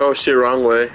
Oh shit, wrong way.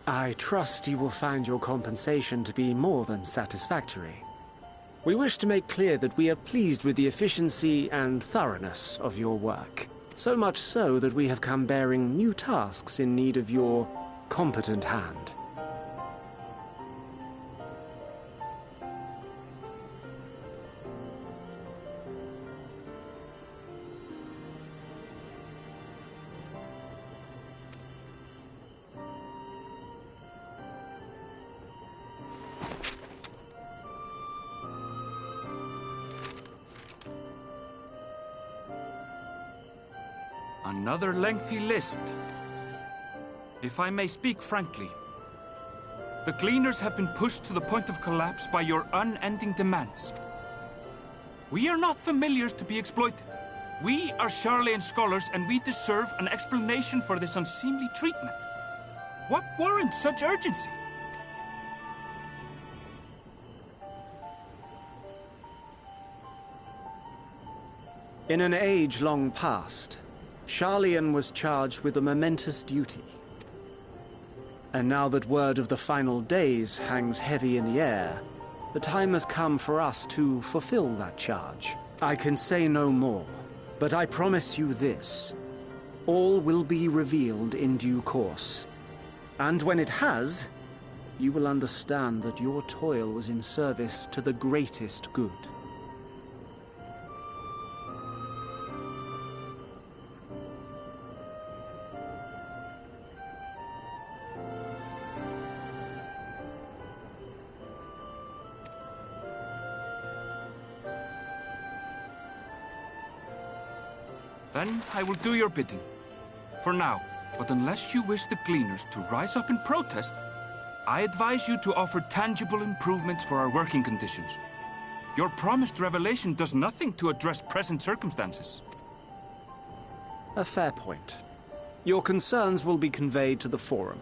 I trust you will find your compensation to be more than satisfactory. We wish to make clear that we are pleased with the efficiency and thoroughness of your work. So much so that we have come bearing new tasks in need of your competent hand. Another lengthy list. If I may speak frankly, the Gleaners have been pushed to the point of collapse by your unending demands. We are not familiars to be exploited. We are Charlayan scholars, and we deserve an explanation for this unseemly treatment. What warrants such urgency? In an age long past, Charlayan was charged with a momentous duty. And now that word of the final days hangs heavy in the air, the time has come for us to fulfill that charge. I can say no more, but I promise you this. All will be revealed in due course. And when it has, you will understand that your toil was in service to the greatest good. Then I will do your bidding. For now. But unless you wish the Gleaners to rise up in protest, I advise you to offer tangible improvements for our working conditions. Your promised revelation does nothing to address present circumstances. A fair point. Your concerns will be conveyed to the Forum.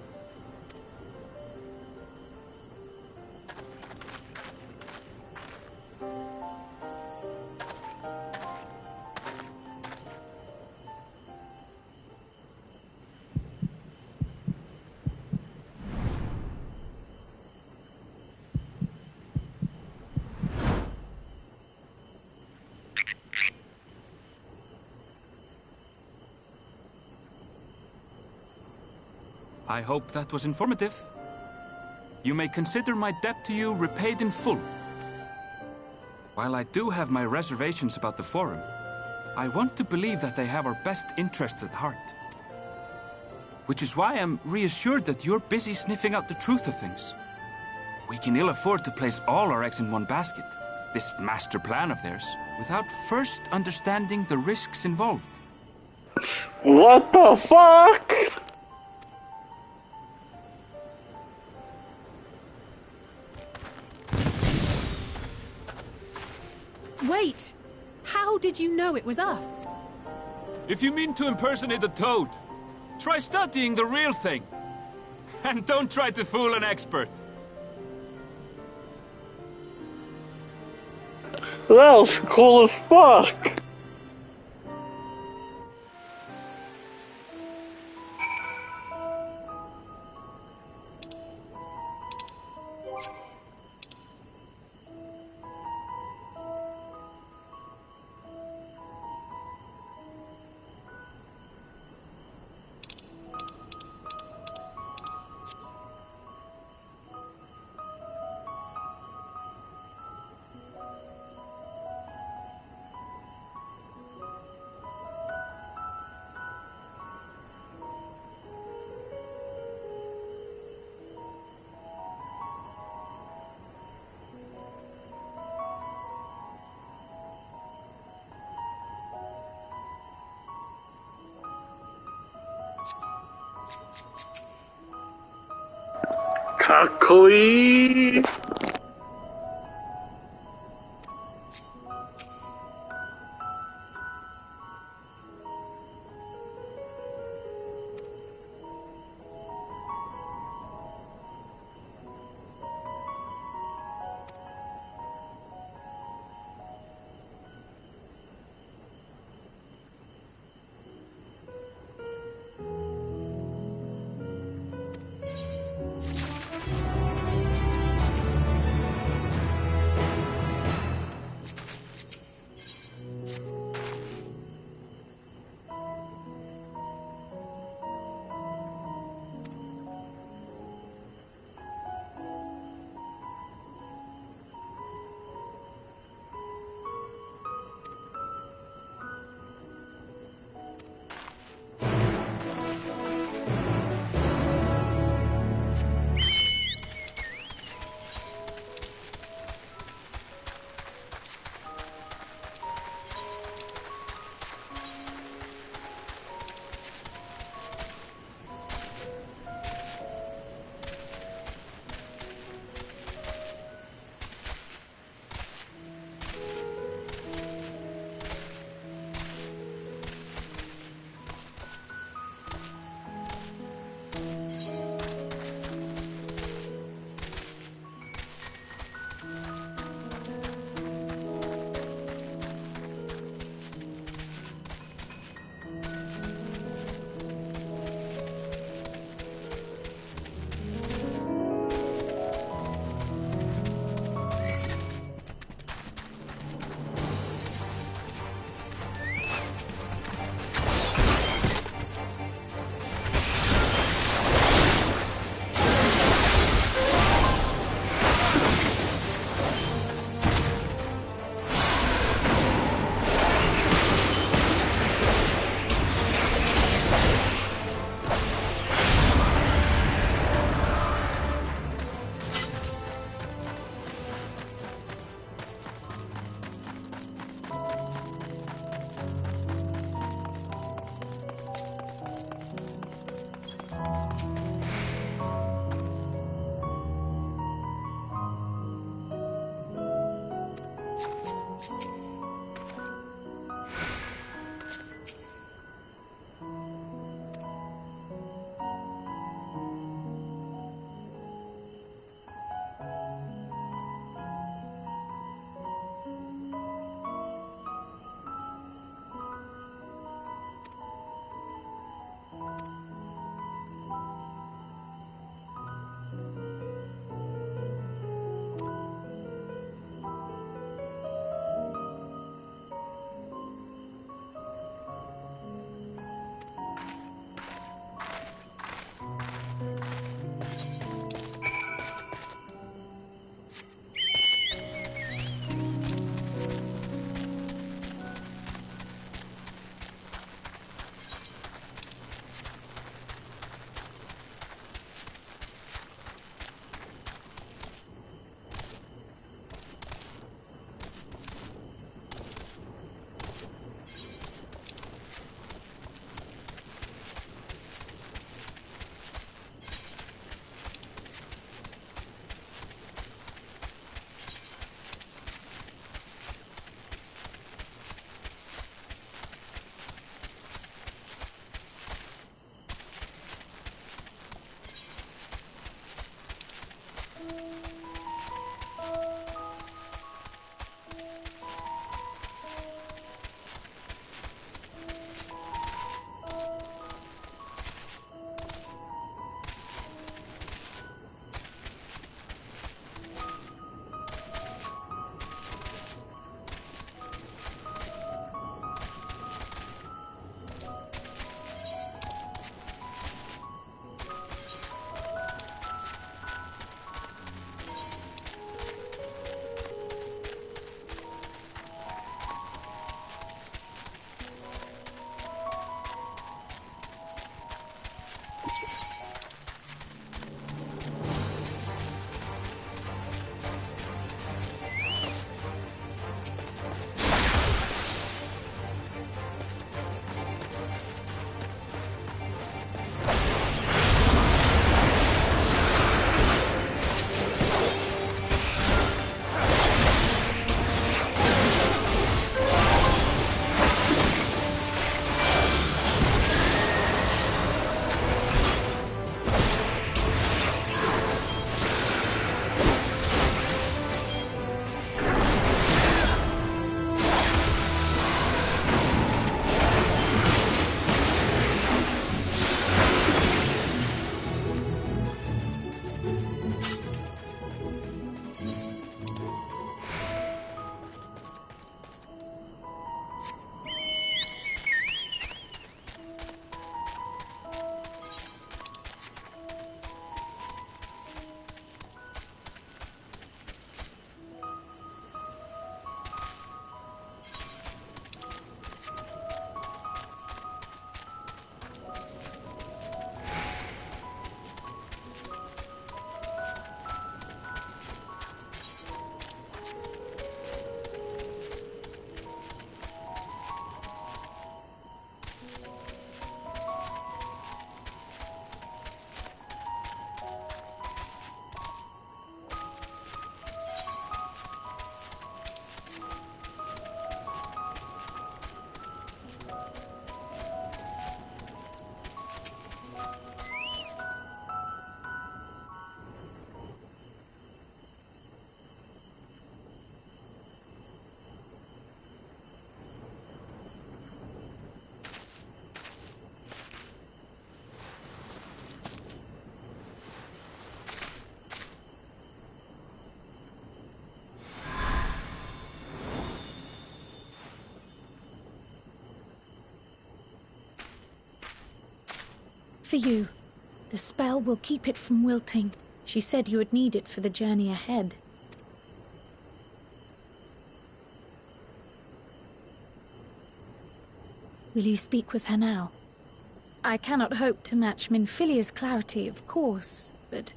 I hope that was informative. You may consider my debt to you repaid in full. While I do have my reservations about the Forum, I want to believe that they have our best interests at heart. Which is why I'm reassured that you're busy sniffing out the truth of things. We can ill afford to place all our eggs in one basket, this master plan of theirs, without first understanding the risks involved. What the fuck? Wait! How did you know it was us? If you mean to impersonate a toad, try studying the real thing. And don't try to fool an expert. That was cool as fuck! Kakoi! For you. The spell will keep it from wilting. She said you would need it for the journey ahead. Will you speak with her now? I cannot hope to match Minfilia's clarity, of course, but...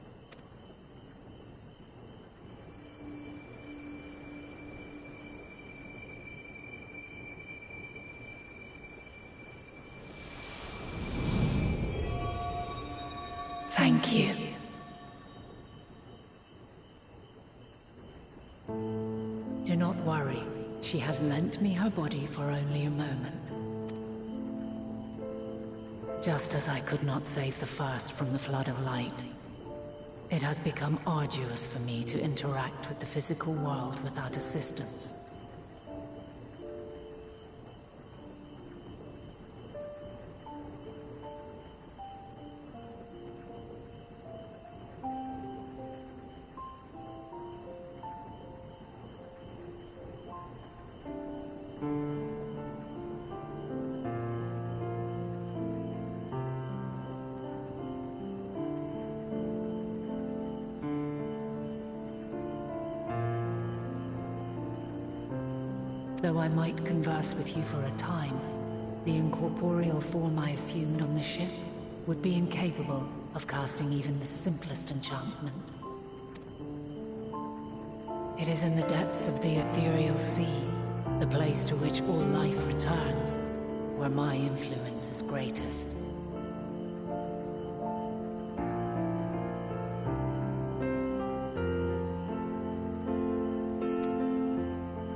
Thank you. Do not worry. She has lent me her body for only a moment. Just as I could not save the first from the flood of light, it has become arduous for me to interact with the physical world without assistance. Though I might converse with you for a time, the incorporeal form I assumed on the ship would be incapable of casting even the simplest enchantment. It is in the depths of the ethereal sea, the place to which all life returns, where my influence is greatest.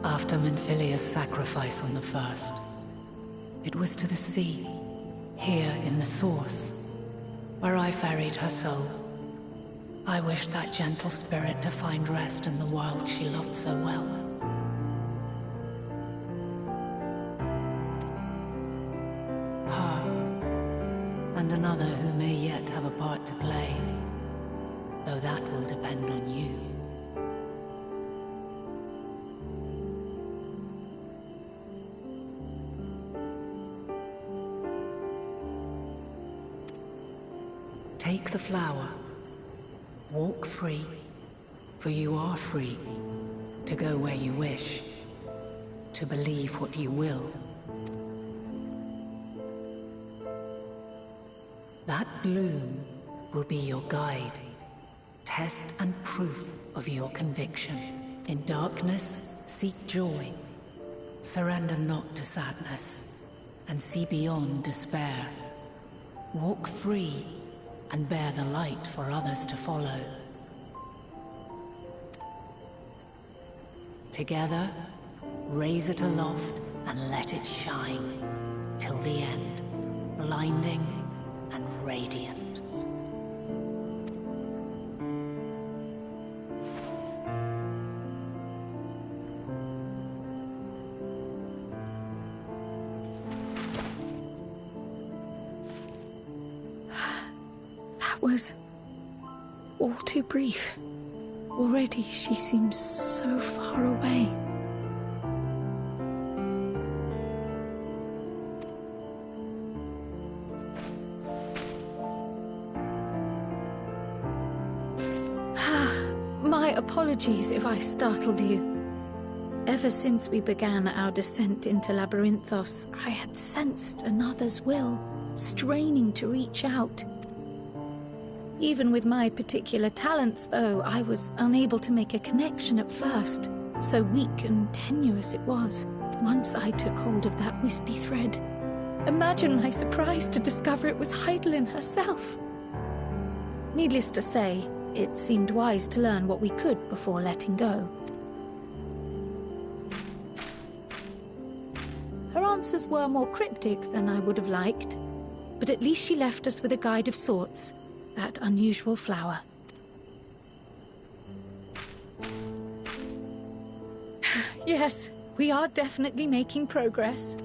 After Minfilia's sacrifice on the first, it was to the sea, here in the Source, where I ferried her soul. I wished that gentle spirit to find rest in the world she loved so well. Her, and another who may yet have a part to play, though that will depend on you. Take the flower. Walk free, for you are free to go where you wish, to believe what you will. That bloom will be your guide, test and proof of your conviction. In darkness, seek joy. Surrender not to sadness, and see beyond despair. Walk free, and bear the light for others to follow. Together, raise it aloft and let it shine till the end, blinding and radiant. Was all too brief. Already she seems so far away. My apologies if I startled you. Ever since we began our descent into Labyrinthos, I had sensed another's will, straining to reach out. Even with my particular talents, though, I was unable to make a connection at first. So weak and tenuous it was, once I took hold of that wispy thread. Imagine my surprise to discover it was Heidelin herself. Needless to say, it seemed wise to learn what we could before letting go. Her answers were more cryptic than I would have liked, but at least she left us with a guide of sorts. That unusual flower. Yes, we are definitely making progress.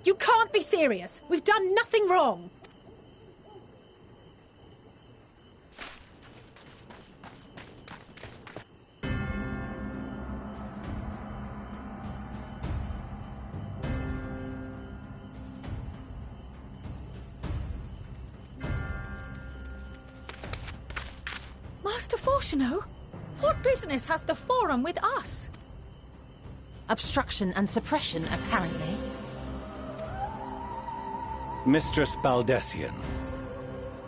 You can't be serious! We've done nothing wrong! Master Fortuno? What business has the Forum with us? Obstruction and suppression, apparently. Mistress Baldessian,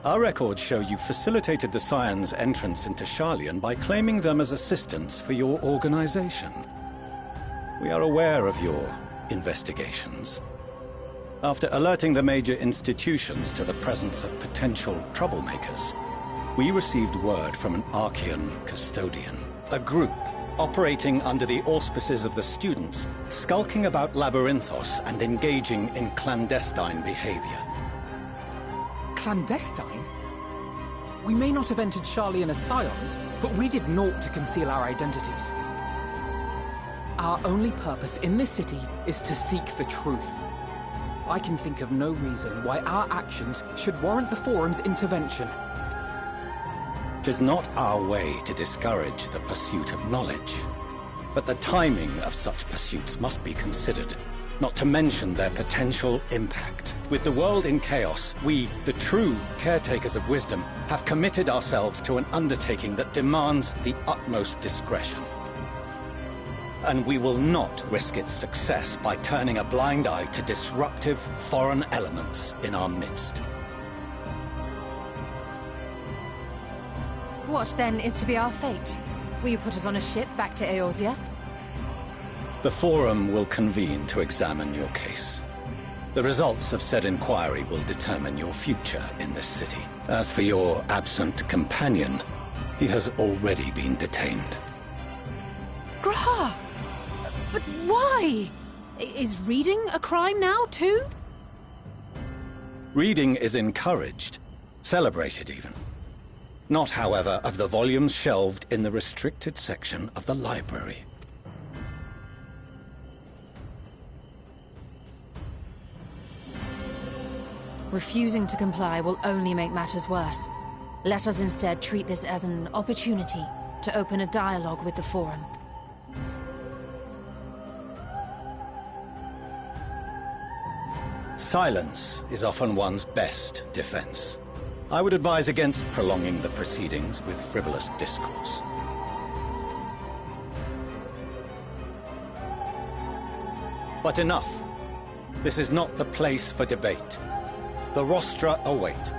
our records show you facilitated the Scions' entrance into Sharlayan by claiming them as assistants for your organization. We are aware of your investigations. After alerting the major institutions to the presence of potential troublemakers, we received word from an Archean custodian, a group operating under the auspices of the students, skulking about Labyrinthos and engaging in clandestine behavior. Clandestine? We may not have entered Sharlayan as scions, but we did naught to conceal our identities. Our only purpose in this city is to seek the truth. I can think of no reason why our actions should warrant the Forum's intervention. It is not our way to discourage the pursuit of knowledge, but the timing of such pursuits must be considered, not to mention their potential impact. With the world in chaos, we, the true caretakers of wisdom, have committed ourselves to an undertaking that demands the utmost discretion. And we will not risk its success by turning a blind eye to disruptive foreign elements in our midst. What, then, is to be our fate? Will you put us on a ship back to Eorzea? The Forum will convene to examine your case. The results of said inquiry will determine your future in this city. As for your absent companion, he has already been detained. Graha! But why? Is reading a crime now, too? Reading is encouraged, celebrated even. Not, however, of the volumes shelved in the restricted section of the library. Refusing to comply will only make matters worse. Let us instead treat this as an opportunity to open a dialogue with the Forum. Silence is often one's best defense. I would advise against prolonging the proceedings with frivolous discourse. But enough. This is not the place for debate. The rostra await.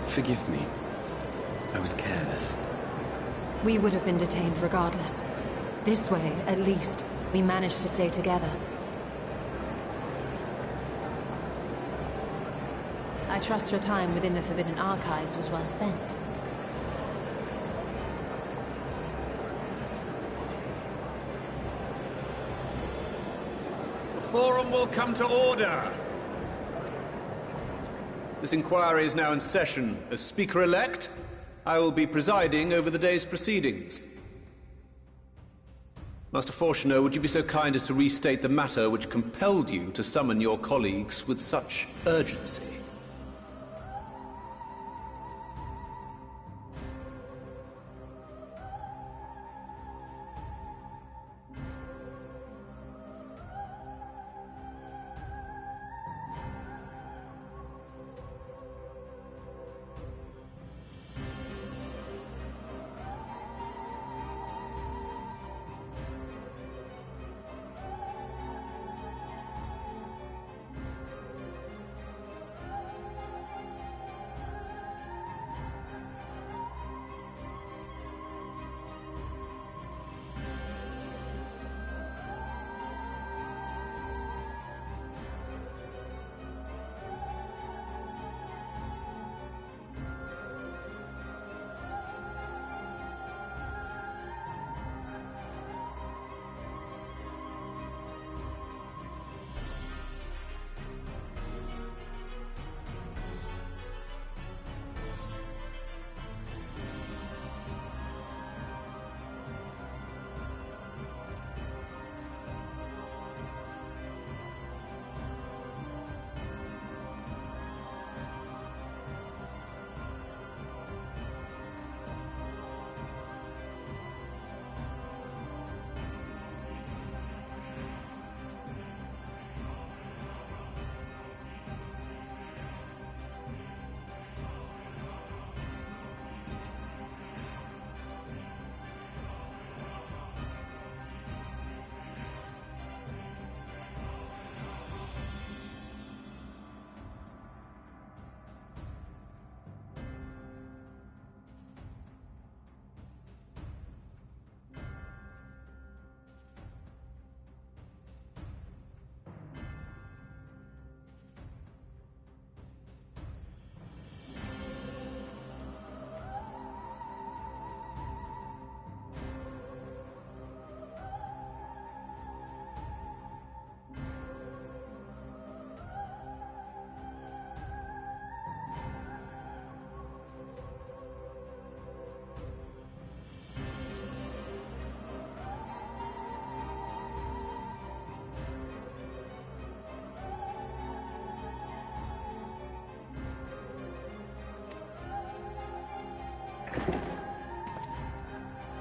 Forgive me. I was careless. We would have been detained regardless. This way, at least, we managed to stay together. I trust your time within the Forbidden Archives was well spent. The Forum will come to order! This inquiry is now in session. As Speaker-elect, I will be presiding over the day's proceedings. Master Fortuner, would you be so kind as to restate the matter which compelled you to summon your colleagues with such urgency?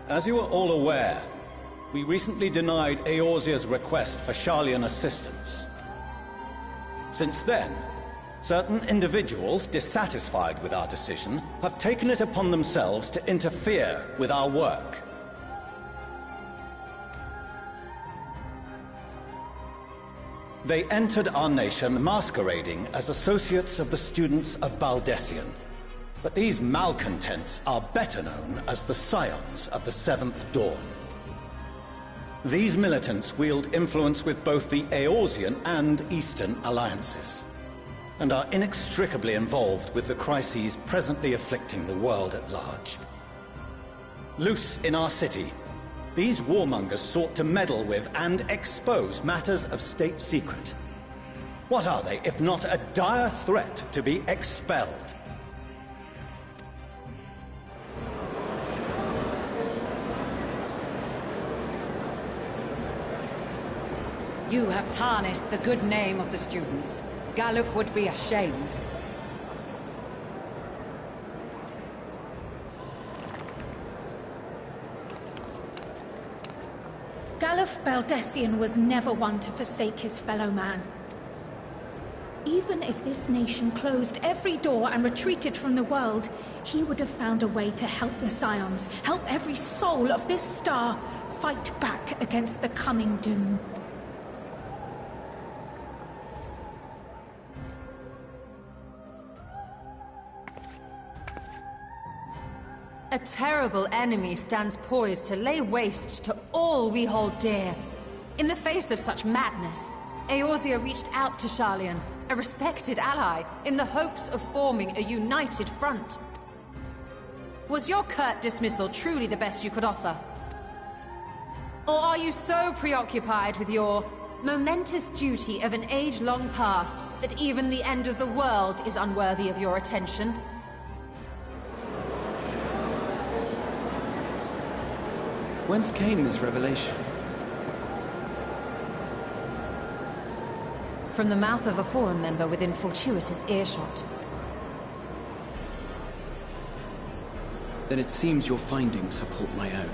As you are all aware, we recently denied Eorzea's request for Sharlayan assistance. Since then, certain individuals dissatisfied with our decision have taken it upon themselves to interfere with our work. They entered our nation masquerading as associates of the students of Baldessian. But these malcontents are better known as the Scions of the Seventh Dawn. These militants wield influence with both the Eorzean and Eastern alliances, and are inextricably involved with the crises presently afflicting the world at large. Loose in our city, these warmongers sought to meddle with and expose matters of state secret. What are they, if not a dire threat to be expelled? You have tarnished the good name of the students. Galuf would be ashamed. Galuf Baldessian was never one to forsake his fellow man. Even if this nation closed every door and retreated from the world, he would have found a way to help the Scions, help every soul of this star fight back against the coming doom. A terrible enemy stands poised to lay waste to all we hold dear. In the face of such madness, Eorzea reached out to Sharlayan, a respected ally, in the hopes of forming a united front. Was your curt dismissal truly the best you could offer? Or are you so preoccupied with your momentous duty of an age long past that even the end of the world is unworthy of your attention? Whence came this revelation? From the mouth of a Forum member within fortuitous earshot. Then it seems your findings support my own.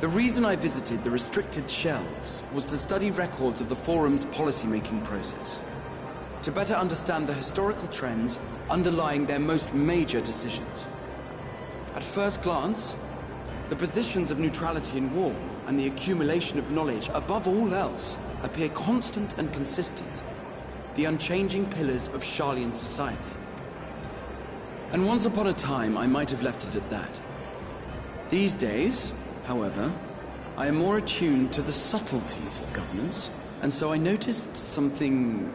The reason I visited the restricted shelves was to study records of the Forum's policymaking process, to better understand the historical trends underlying their most major decisions. At first glance, the positions of neutrality in war and the accumulation of knowledge above all else appear constant and consistent, the unchanging pillars of Sharlayan society. And once upon a time, I might have left it at that. These days, however, I am more attuned to the subtleties of governance, and so I noticed something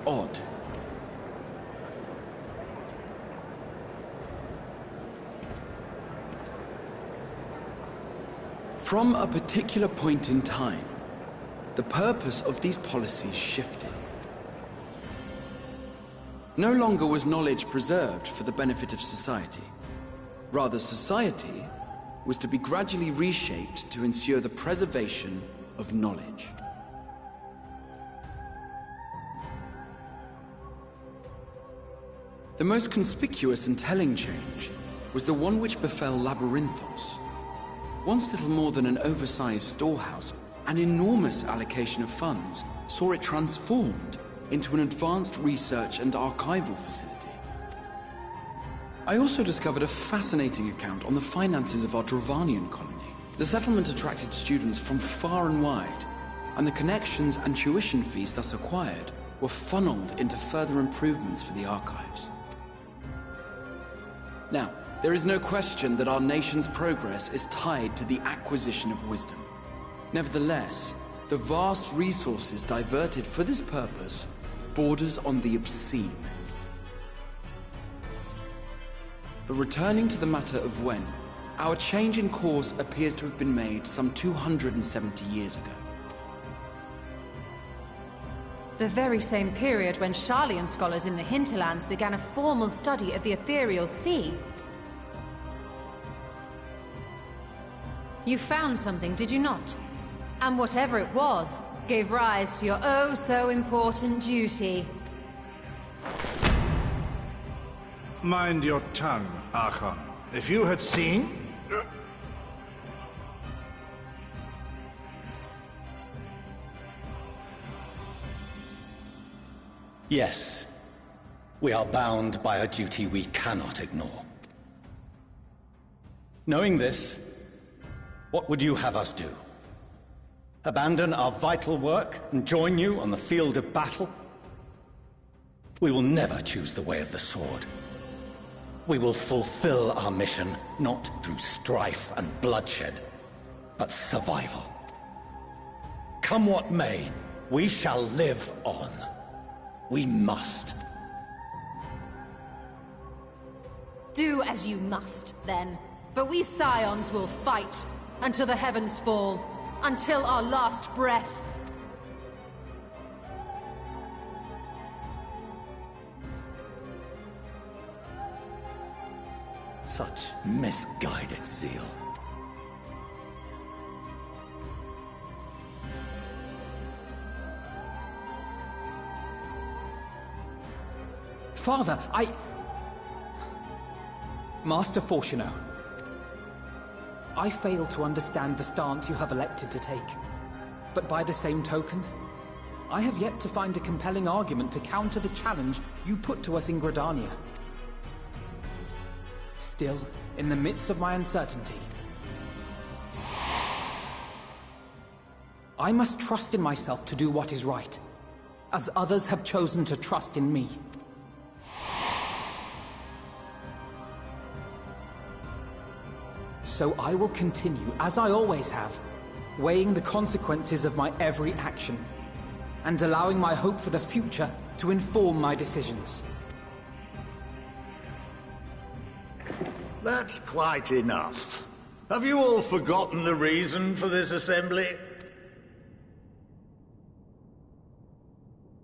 odd. From a particular point in time, the purpose of these policies shifted. No longer was knowledge preserved for the benefit of society. Rather, society was to be gradually reshaped to ensure the preservation of knowledge. The most conspicuous and telling change was the one which befell Labyrinthos. Once little more than an oversized storehouse, an enormous allocation of funds saw it transformed into an advanced research and archival facility. I also discovered a fascinating account on the finances of our Dravanian colony. The settlement attracted students from far and wide, and the connections and tuition fees thus acquired were funneled into further improvements for the archives. Now, there is no question that our nation's progress is tied to the acquisition of wisdom. Nevertheless, the vast resources diverted for this purpose borders on the obscene. But returning to the matter of when, our change in course appears to have been made some 270 years ago. The very same period when Sharlayan scholars in the hinterlands began a formal study of the ethereal sea. You found something, did you not? And whatever it was, gave rise to your oh-so-important duty. Mind your tongue, Archon. If you had seen... Yes. We are bound by a duty we cannot ignore. Knowing this, what would you have us do? Abandon our vital work and join you on the field of battle? We will never choose the way of the sword. We will fulfill our mission, not through strife and bloodshed, but survival. Come what may, we shall live on. We must. Do as you must, then. But we Scions will fight until the heavens fall, until our last breath. Such misguided zeal. Father, Master Fortuno, I fail to understand the stance you have elected to take. But by the same token, I have yet to find a compelling argument to counter the challenge you put to us in Gridania. Still, in the midst of my uncertainty, I must trust in myself to do what is right, as others have chosen to trust in me. So I will continue, as I always have, weighing the consequences of my every action, and allowing my hope for the future to inform my decisions. That's quite enough. Have you all forgotten the reason for this assembly?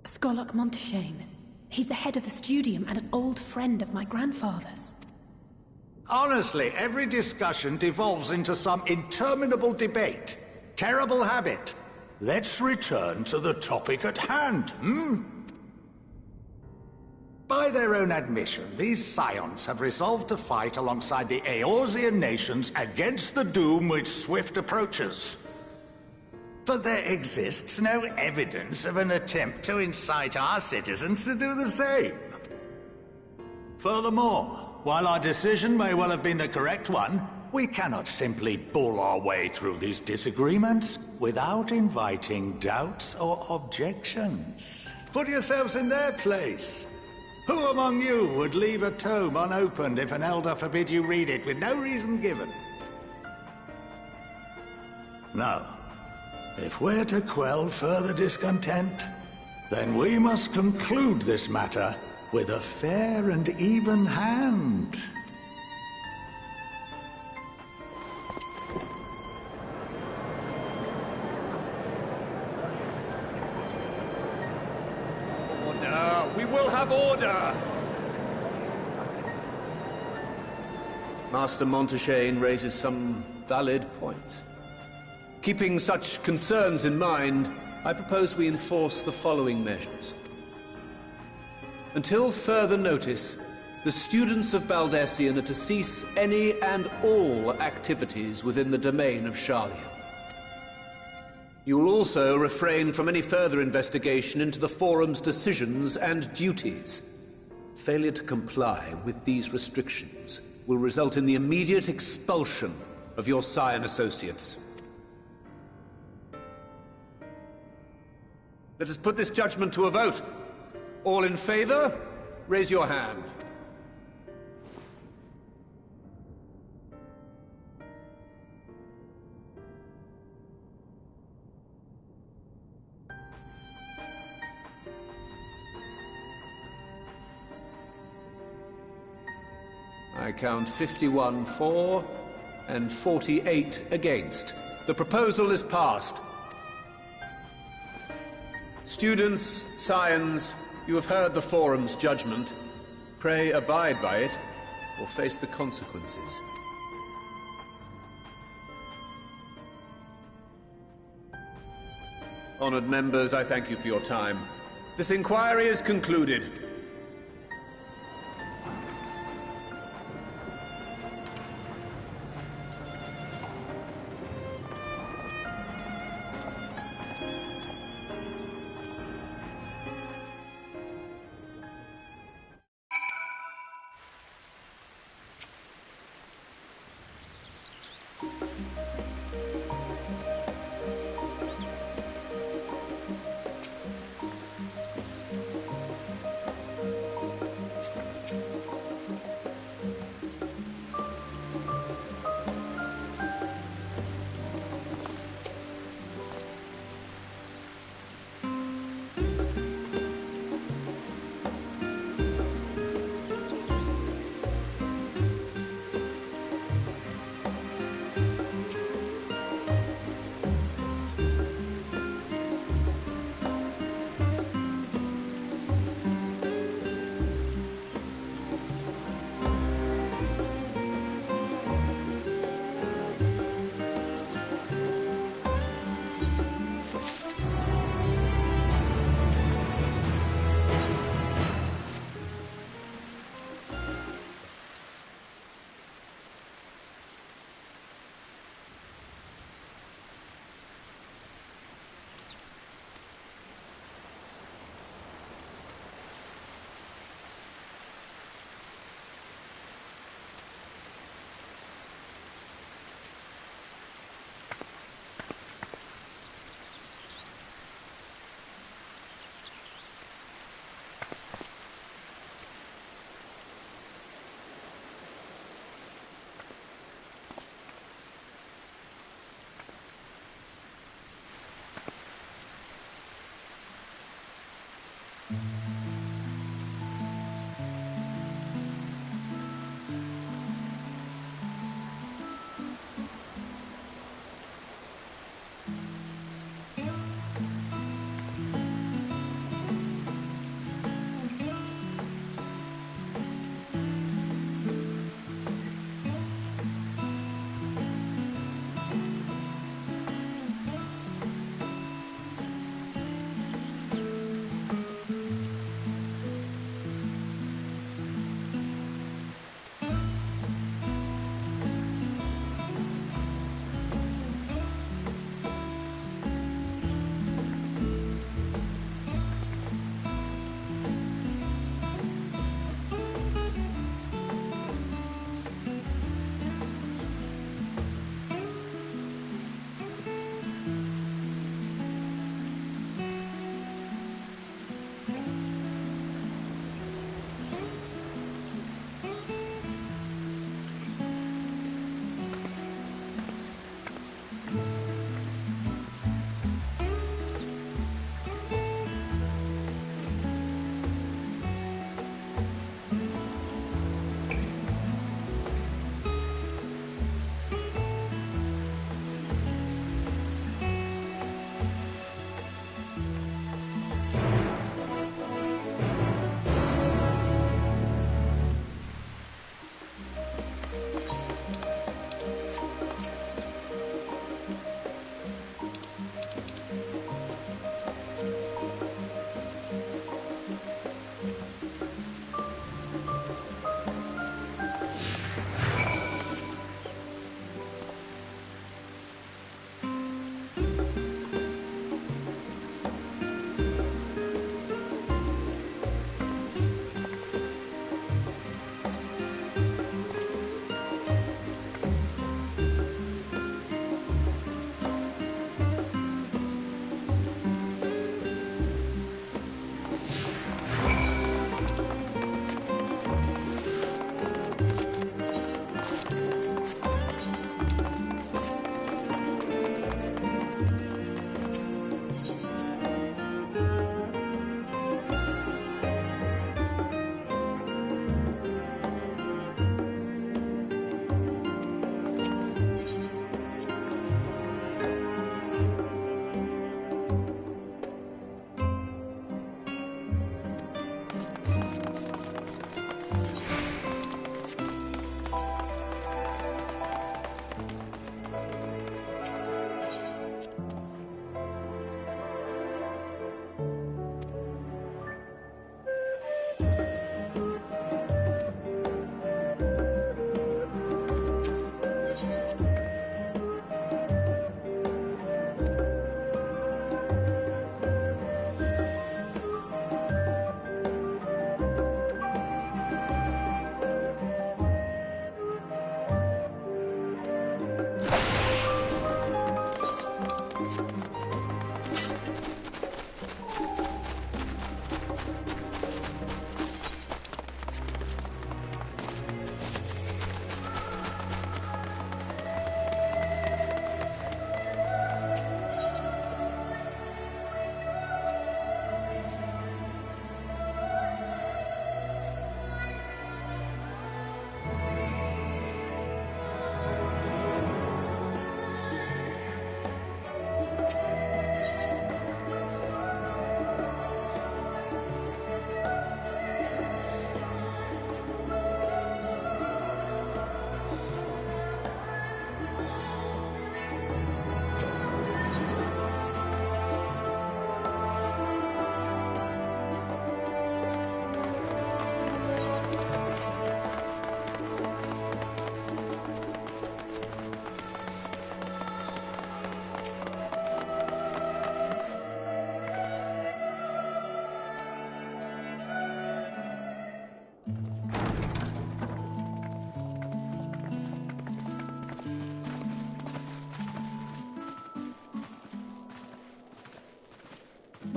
Skolok Monteshane. He's the head of the Studium and an old friend of my grandfather's. Honestly, every discussion devolves into some interminable debate. Terrible habit. Let's return to the topic at hand, By their own admission, these Scions have resolved to fight alongside the Eorzean nations against the doom which swift approaches. But there exists no evidence of an attempt to incite our citizens to do the same. Furthermore, while our decision may well have been the correct one, we cannot simply bull our way through these disagreements without inviting doubts or objections. Put yourselves in their place. Who among you would leave a tome unopened if an elder forbid you read it with no reason given? No. If we're to quell further discontent, then we must conclude this matter with a fair and even hand. Order! We will have order! Master Monteshane raises some valid points. Keeping such concerns in mind, I propose we enforce the following measures. Until further notice, the students of Baldesion are to cease any and all activities within the domain of Sharlayan. You will also refrain from any further investigation into the Forum's decisions and duties. Failure to comply with these restrictions will result in the immediate expulsion of your Scion associates. Let us put this judgment to a vote. All in favor, raise your hand. I count 51 for and 48 against. The proposal is passed. Students, Scions, you have heard the Forum's judgment. Pray abide by it, or face the consequences. Honored members, I thank you for your time. This inquiry is concluded.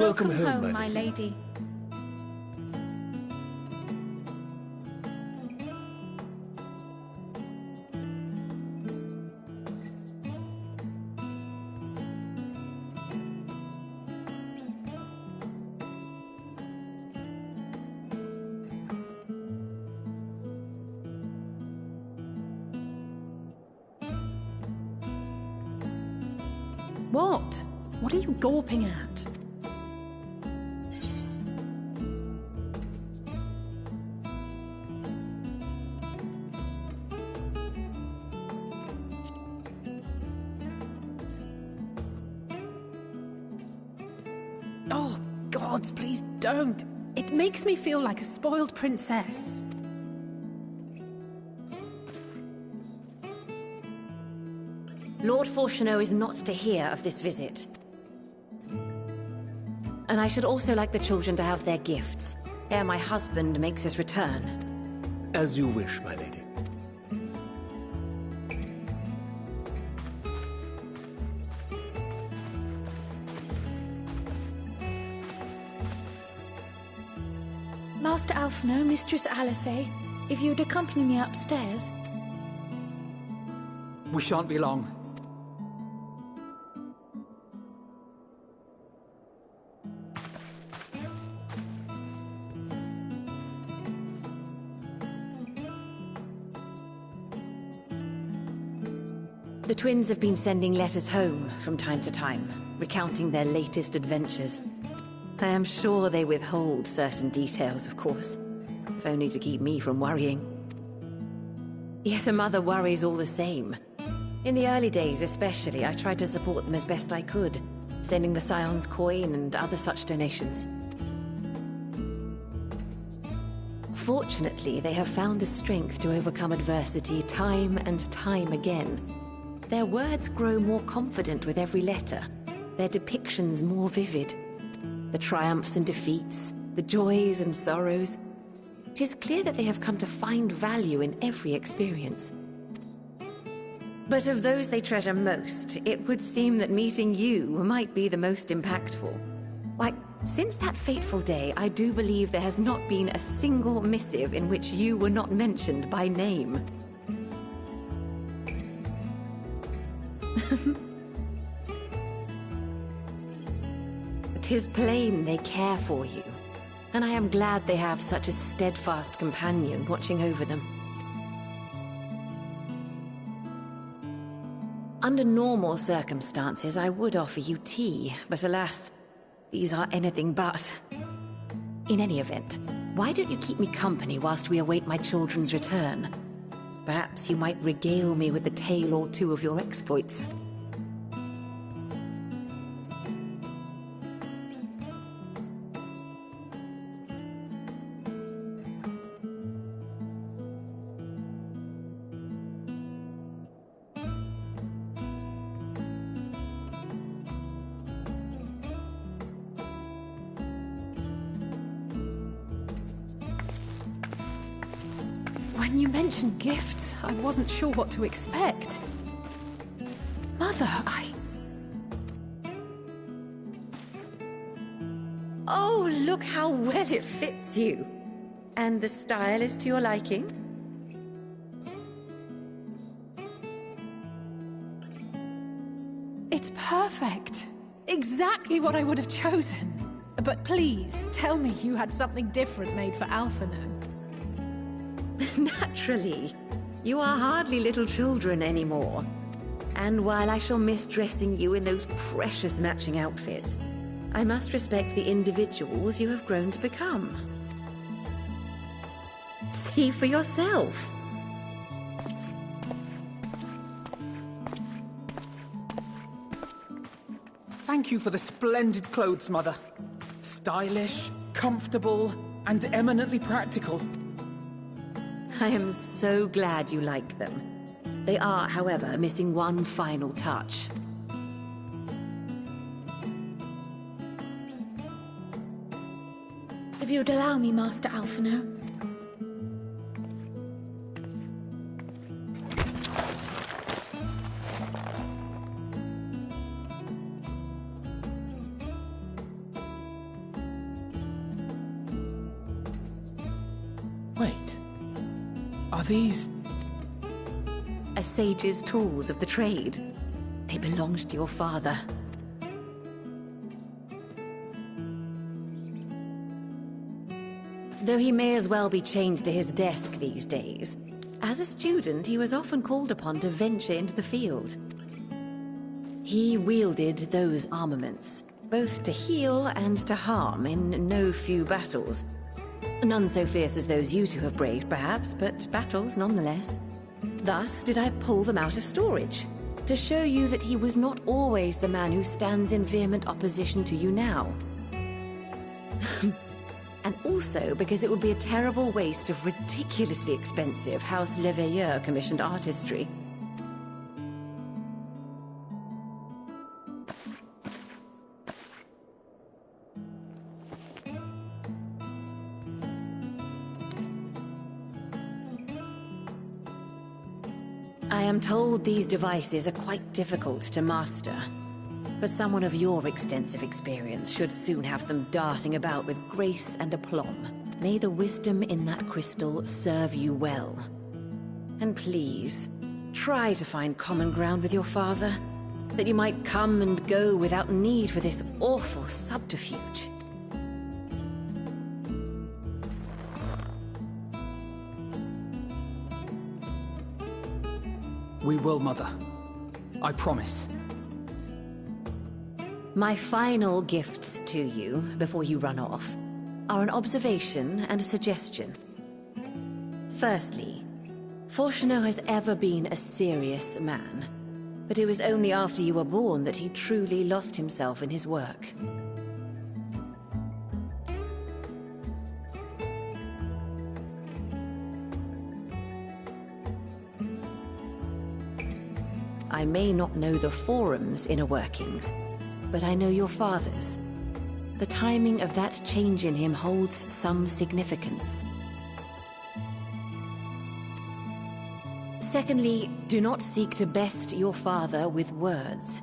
Welcome home, my lady. What? What are you gawping at? Oh, gods, please don't. It makes me feel like a spoiled princess. Lord Fortuneau is not to hear of this visit. And I should also like the children to have their gifts, ere my husband makes his return. As you wish, my lady. Master Alphino, Mistress Alice, if you'd accompany me upstairs. We shan't be long. The twins have been sending letters home from time to time, recounting their latest adventures. I am sure they withhold certain details, of course, if only to keep me from worrying. Yet a mother worries all the same. In the early days especially, I tried to support them as best I could, sending the Scion's coin and other such donations. Fortunately, they have found the strength to overcome adversity time and time again. Their words grow more confident with every letter, their depictions more vivid. The triumphs and defeats, the joys and sorrows. It is clear that they have come to find value in every experience. But of those they treasure most, it would seem that meeting you might be the most impactful. Why, since that fateful day, I do believe there has not been a single missive in which you were not mentioned by name. It is plain they care for you, and I am glad they have such a steadfast companion watching over them. Under normal circumstances, I would offer you tea, but alas, these are anything but. In any event, why don't you keep me company whilst we await my children's return? Perhaps you might regale me with a tale or two of your exploits. When you mentioned gifts, I wasn't sure what to expect. Mother, Oh, look how well it fits you. And the style is to your liking? It's perfect. Exactly what I would have chosen. But please, tell me you had something different made for Alphino. Naturally. You are hardly little children anymore. And while I shall miss dressing you in those precious matching outfits, I must respect the individuals you have grown to become. See for yourself. Thank you for the splendid clothes, Mother. Stylish, comfortable, and eminently practical. I am so glad you like them. They are, however, missing one final touch. If you'd allow me, Master Alphino. Are these... A sage's tools of the trade. They belonged to your father. Though he may as well be chained to his desk these days, as a student he was often called upon to venture into the field. He wielded those armaments, both to heal and to harm in no few battles. None so fierce as those you two have braved, perhaps, but battles nonetheless. Thus did I pull them out of storage, to show you that he was not always the man who stands in vehement opposition to you now. And also because it would be a terrible waste of ridiculously expensive House Leveilleur commissioned artistry. I am told these devices are quite difficult to master, but someone of your extensive experience should soon have them darting about with grace and aplomb. May the wisdom in that crystal serve you well. And please, try to find common ground with your father, that you might come and go without need for this awful subterfuge. We will, Mother. I promise. My final gifts to you, before you run off, are an observation and a suggestion. Firstly, Fortunato has ever been a serious man, but it was only after you were born that he truly lost himself in his work. I may not know the Forum's inner workings, but I know your father's. The timing of that change in him holds some significance. Secondly, do not seek to best your father with words.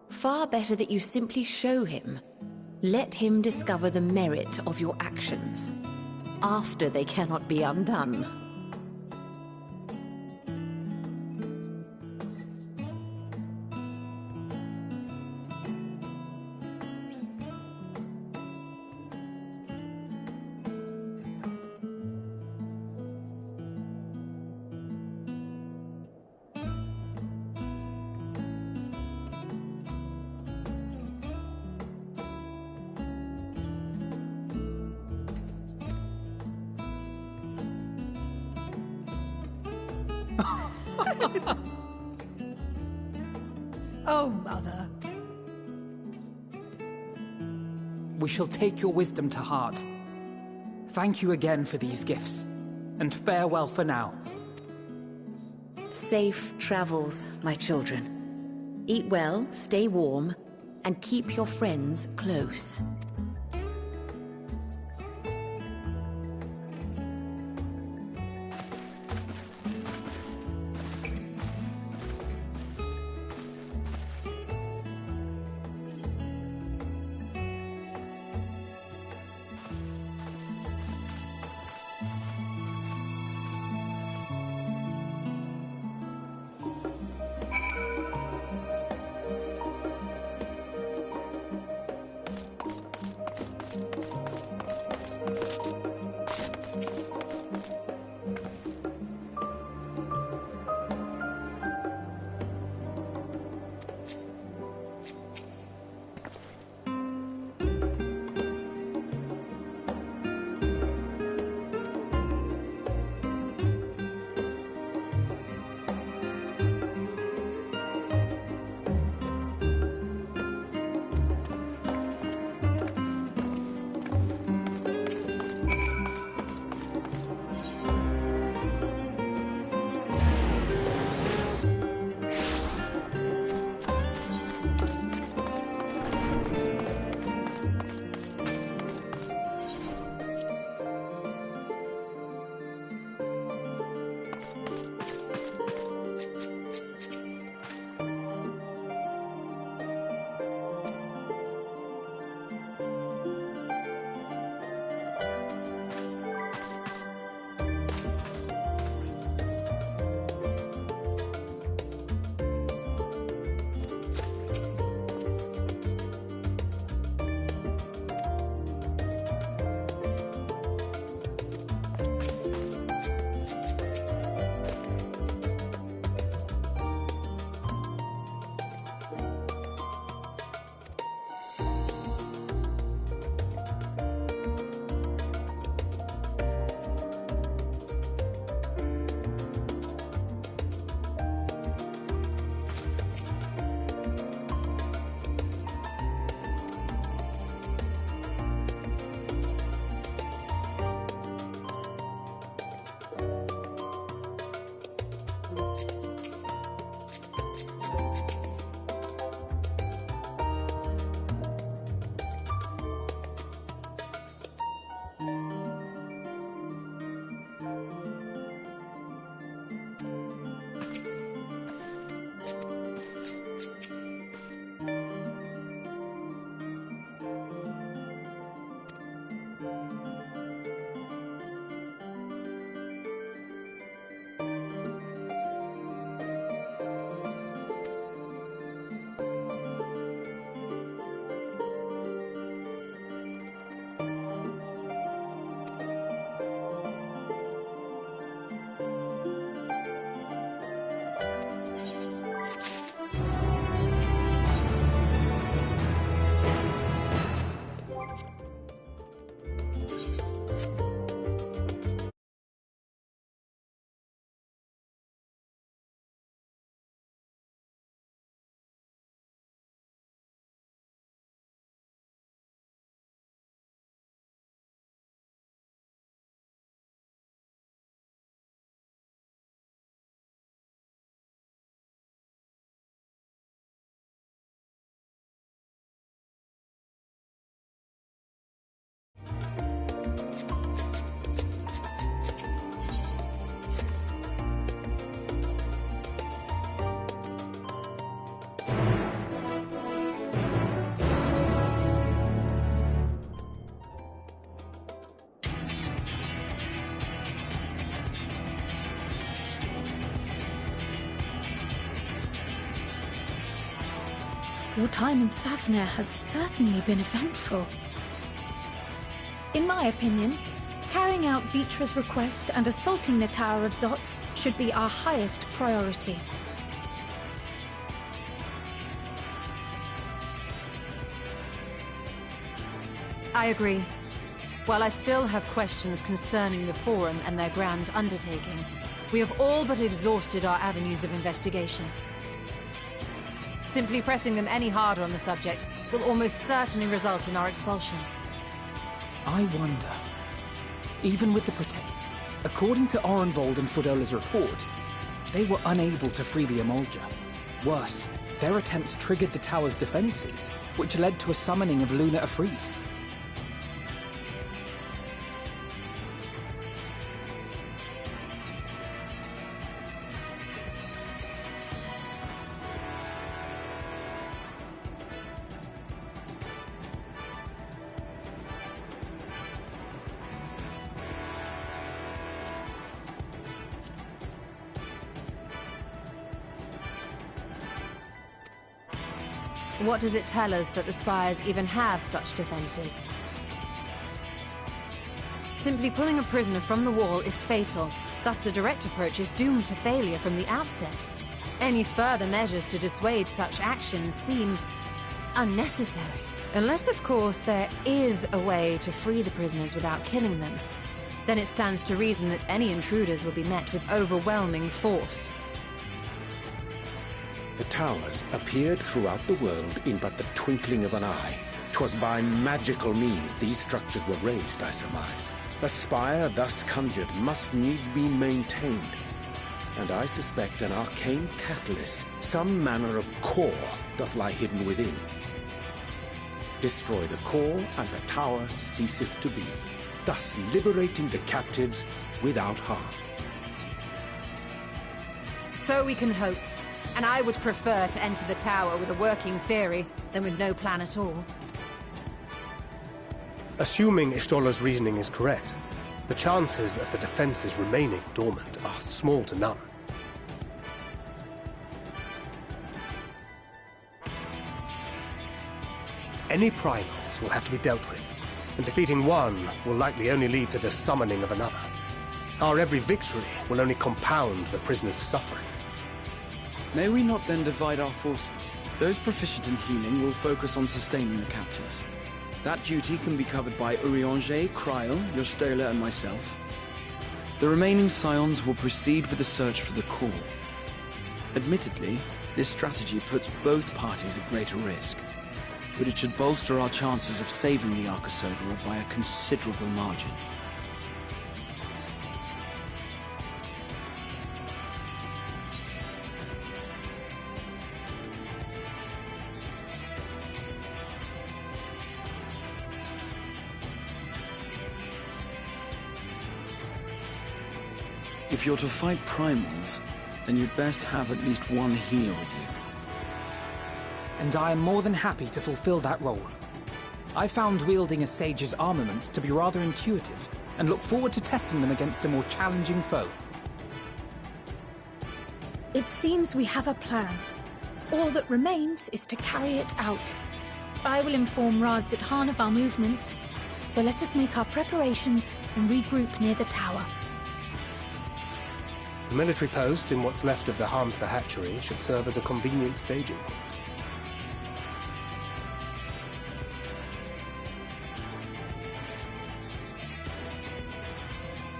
Far better that you simply show him. Let him discover the merit of your actions, after they cannot be undone. Oh, Mother. We shall take your wisdom to heart. Thank you again for these gifts, and farewell for now. Safe travels, my children. Eat well, stay warm, and keep your friends close. Your time in Thafnir has certainly been eventful. In my opinion, carrying out Vitra's request and assaulting the Tower of Zot should be our highest priority. I agree. While I still have questions concerning the Forum and their grand undertaking, we have all but exhausted our avenues of investigation. Simply pressing them any harder on the subject will almost certainly result in our expulsion. I wonder, even with the according to Orenvold and Frodola's report, they were unable to free the Emolja. Worse, their attempts triggered the tower's defenses, which led to a summoning of Luna Ifrit. What does it tell us that the Spires even have such defenses? Simply pulling a prisoner from the wall is fatal, thus the direct approach is doomed to failure from the outset. Any further measures to dissuade such actions seem unnecessary. Unless, of course, there is a way to free the prisoners without killing them. Then it stands to reason that any intruders will be met with overwhelming force. The towers appeared throughout the world in but the twinkling of an eye. 'Twas by magical means these structures were raised, I surmise. A spire thus conjured must needs be maintained. And I suspect an arcane catalyst, some manner of core, doth lie hidden within. Destroy the core, and the tower ceaseth to be, thus liberating the captives without harm. So we can hope. And I would prefer to enter the tower with a working theory than with no plan at all. Assuming Ishtola's reasoning is correct, the chances of the defenses remaining dormant are small to none. Any primals will have to be dealt with, and defeating one will likely only lead to the summoning of another. Our every victory will only compound the prisoner's suffering. May we not then divide our forces? Those proficient in healing will focus on sustaining the captives. That duty can be covered by Urianger, Kryl, Yostola, and myself. The remaining Scions will proceed with the search for the core. Admittedly, this strategy puts both parties at greater risk, but it should bolster our chances of saving the Arcosodra by a considerable margin. If you're to fight primals, then you'd best have at least one healer with you. And I am more than happy to fulfill that role. I found wielding a sage's armaments to be rather intuitive, and look forward to testing them against a more challenging foe. It seems we have a plan. All that remains is to carry it out. I will inform Radzit-Han of our movements, so let us make our preparations and regroup near the tower. The military post in what's left of the Hamsa hatchery should serve as a convenient staging.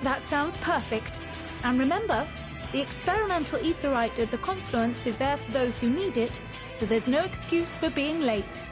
That sounds perfect. And remember, the experimental aetherite at the confluence is there for those who need it, so there's no excuse for being late.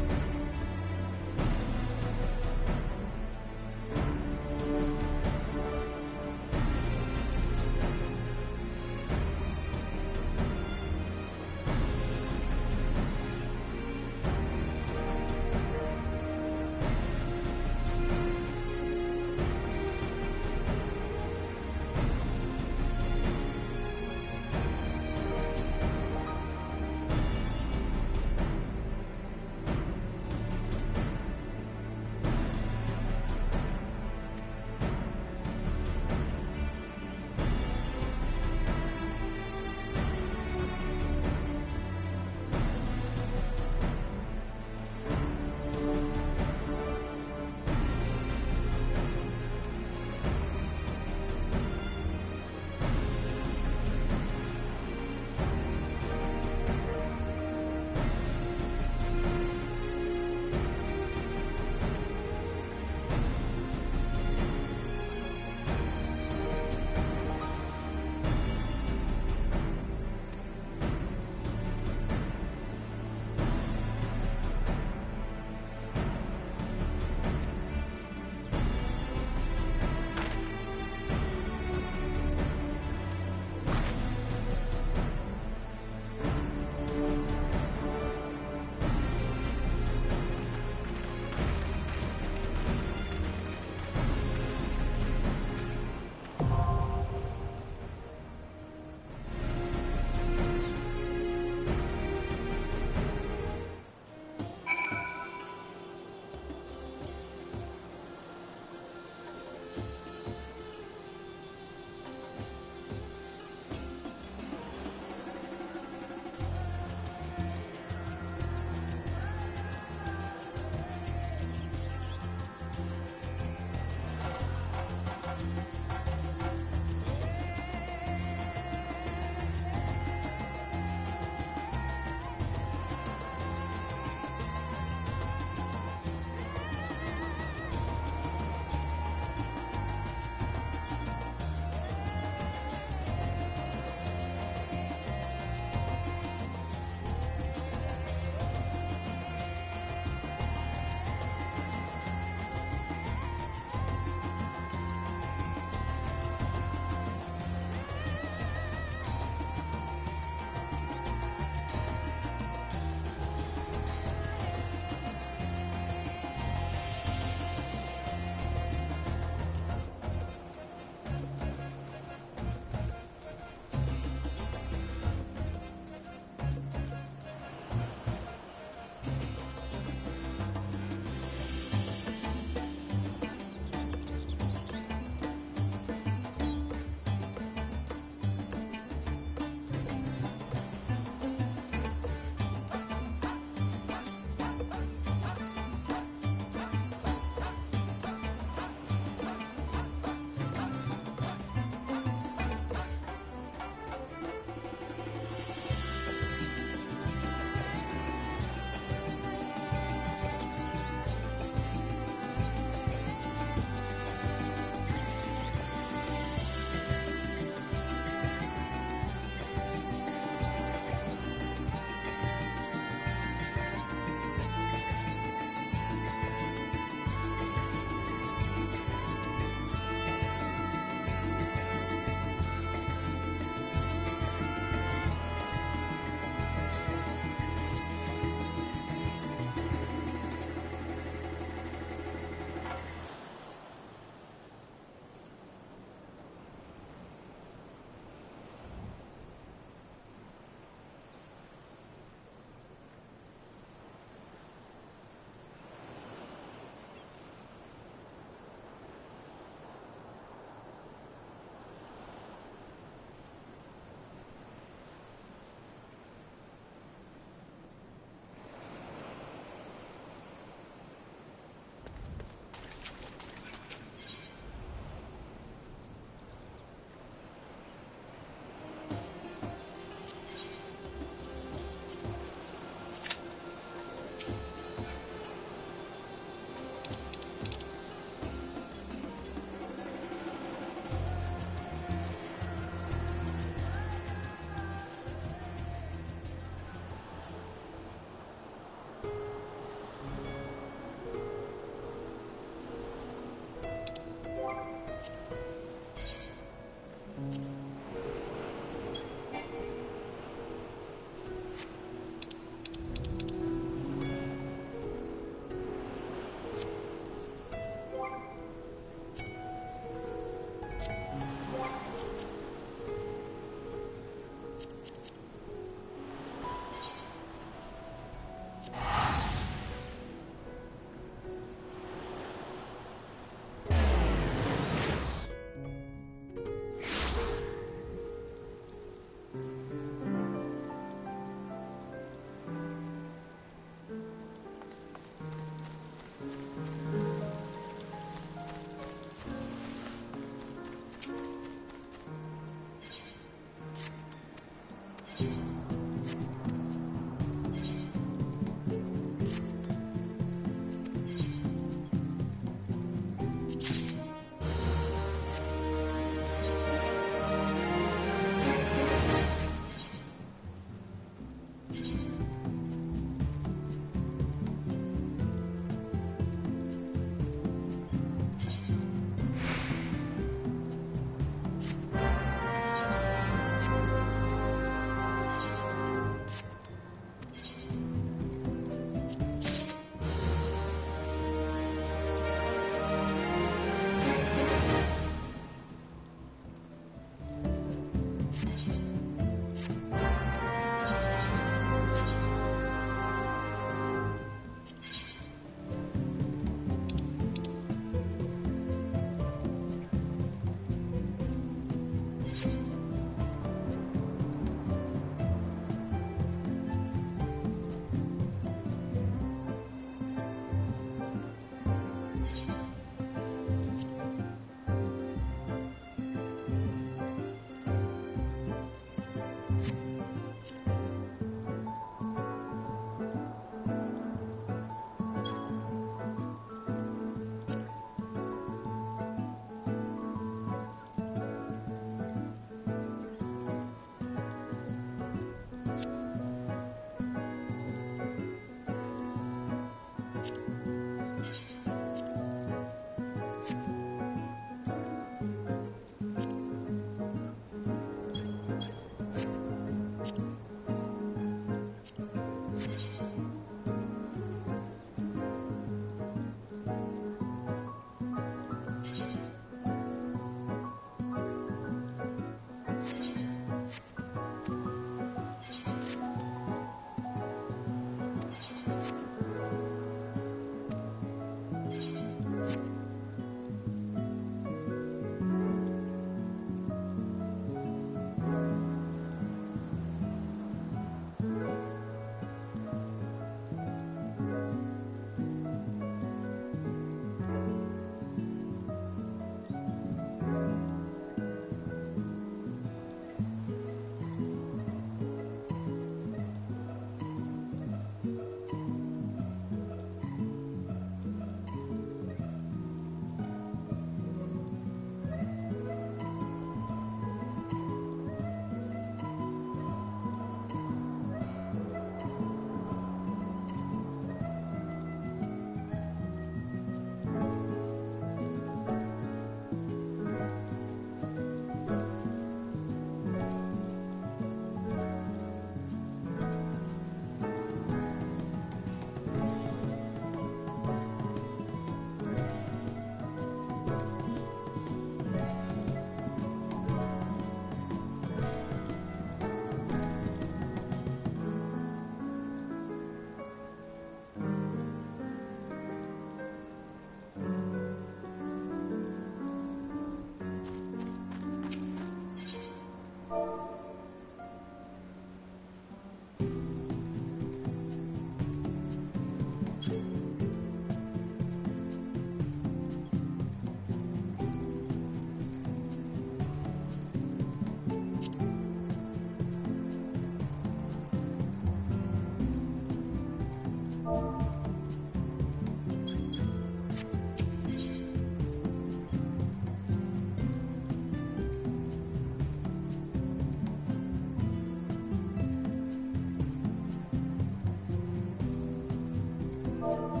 you